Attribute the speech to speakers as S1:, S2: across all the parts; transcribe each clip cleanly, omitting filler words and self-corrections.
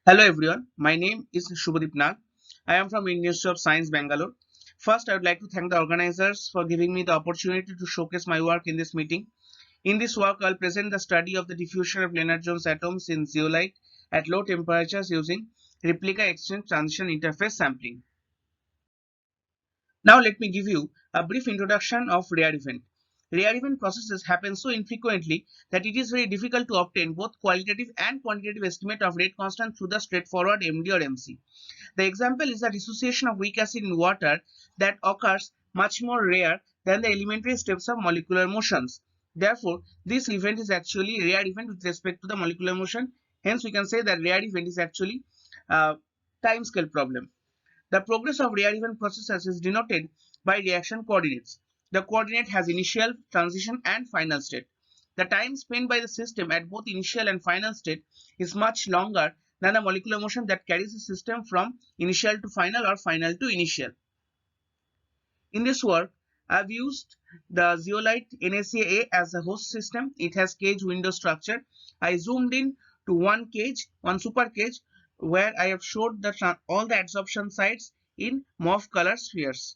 S1: Hello everyone, my name is Shubhadeep Nag. I am from University of Science, Bangalore. First, I would like to thank the organizers for giving me the opportunity to showcase my work in this meeting. In this work, I'll present the study of the diffusion of Lennard-Jones atoms in zeolite at low temperatures using Replica exchange transition interface sampling. Now let me give you a brief introduction of rare event. Rare event processes happen so infrequently that it is very difficult to obtain both qualitative and quantitative estimate of rate constant through the straightforward MD or MC. The example is the dissociation of weak acid in water that occurs much more rare than the elementary steps of molecular motions. Therefore, this event is actually a rare event with respect to the molecular motion. Hence, we can say that rare event is actually a time scale problem. The progress of rare event processes is denoted by reaction coordinates. The coordinate has initial, transition, and final state. The time spent by the system at both initial and final state is much longer than the molecular motion that carries the system from initial to final or final to initial. In this work, I've used the zeolite NaCaA as a host system. It has cage window structure. I zoomed in to one super cage, where I have showed all the adsorption sites in mauve color spheres.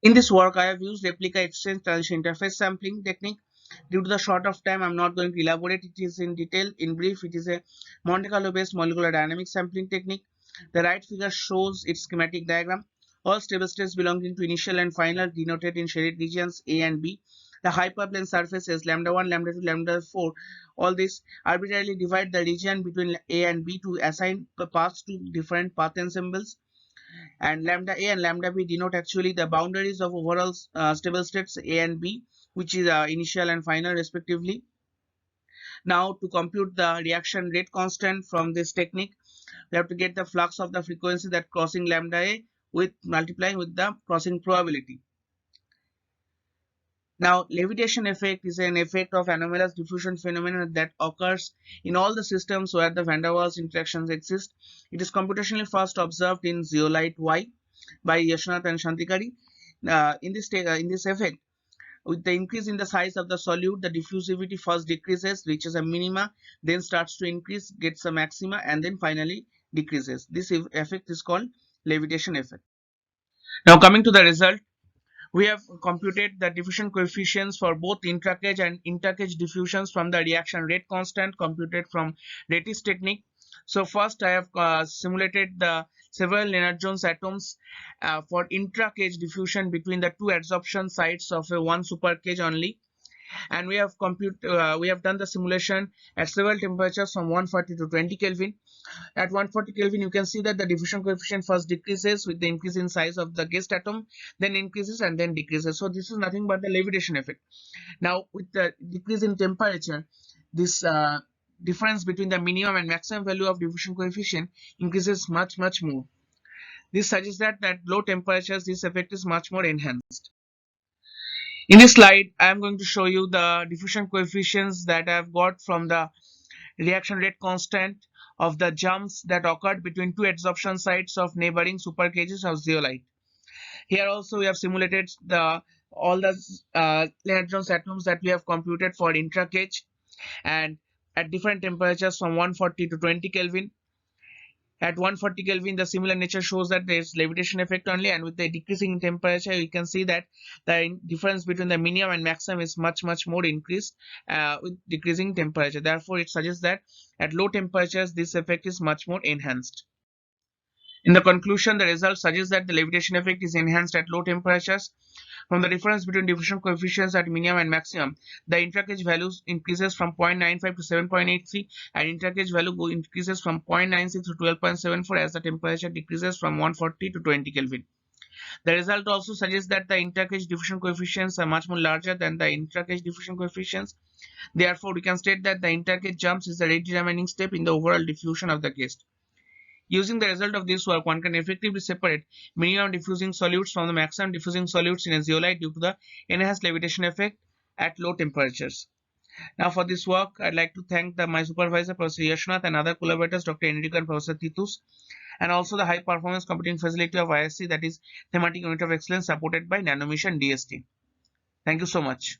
S1: In this work, I have used replica exchange transition interface sampling technique. Due to the short of time, I'm not going to elaborate it is in detail. In brief, it is a Monte Carlo based molecular dynamics sampling technique. The right figure shows its schematic diagram. All stable states belonging to initial and final denoted in shaded regions A and B. The hyperplane surface is lambda 1, lambda 2, lambda 4. All this arbitrarily divide the region between A and B to assign the paths to different path ensembles. And lambda A and lambda B denote actually the boundaries of overall stable states A and B, which is initial and final respectively. Now, to compute the reaction rate constant from this technique, we have to get the flux of the frequency that crossing lambda A with multiplying with the crossing probability. Now, levitation effect is an effect of anomalous diffusion phenomenon that occurs in all the systems where the van der Waals interactions exist. It is computationally first observed in zeolite Y by Yashnath and Shantikari. In this effect, with the increase in the size of the solute, the diffusivity first decreases, reaches a minima, then starts to increase, gets a maxima, and then finally decreases. This effect is called levitation effect. Now, coming to the result, we have computed the diffusion coefficients for both intracage and intercage diffusions from the reaction rate constant computed from RETIS technique. So first I have simulated the several Lennard-Jones atoms for intracage diffusion between the two adsorption sites of a one supercage only. And we have done the simulation at several temperatures from 140 to 20 Kelvin. At 140 Kelvin, you can see that the diffusion coefficient first decreases with the increase in size of the guest atom, then increases and then decreases. So this is nothing but the levitation effect. Now, with the decrease in temperature, this difference between the minimum and maximum value of diffusion coefficient increases much more. This suggests that at low temperatures, this effect is much more enhanced. In this slide, I am going to show you the diffusion coefficients that I have got from the reaction rate constant of the jumps that occurred between two adsorption sites of neighboring supercages of zeolite. Here also we have simulated all the Lennard-Jones atoms that we have computed for intracage and at different temperatures from 140 to 20 Kelvin. At 140 Kelvin, the similar nature shows that there is levitation effect only, and with the decreasing temperature, you can see that the difference between the minimum and maximum is much more increased with decreasing temperature. Therefore, it suggests that at low temperatures, this effect is much more enhanced. In the conclusion, the result suggests that the levitation effect is enhanced at low temperatures. From the difference between diffusion coefficients at minimum and maximum, the intracage values increases from 0.95 to 7.83 and intercage value increases from 0.96 to 12.74 as the temperature decreases from 140 to 20 Kelvin. The result also suggests that the intercage diffusion coefficients are much more larger than the intracage diffusion coefficients. Therefore, we can state that the intercage jumps is the rate determining step in the overall diffusion of the guest. Using the result of this work, one can effectively separate minimum diffusing solutes from the maximum diffusing solutes in a zeolite due to the enhanced levitation effect at low temperatures. Now, for this work, I'd like to thank my supervisor, Professor Yashnath, and other collaborators, Dr. Enrico and Professor Titus, and also the high performance computing facility of ISC, that is Thematic Unit of Excellence, supported by Nanomission DST. Thank you so much.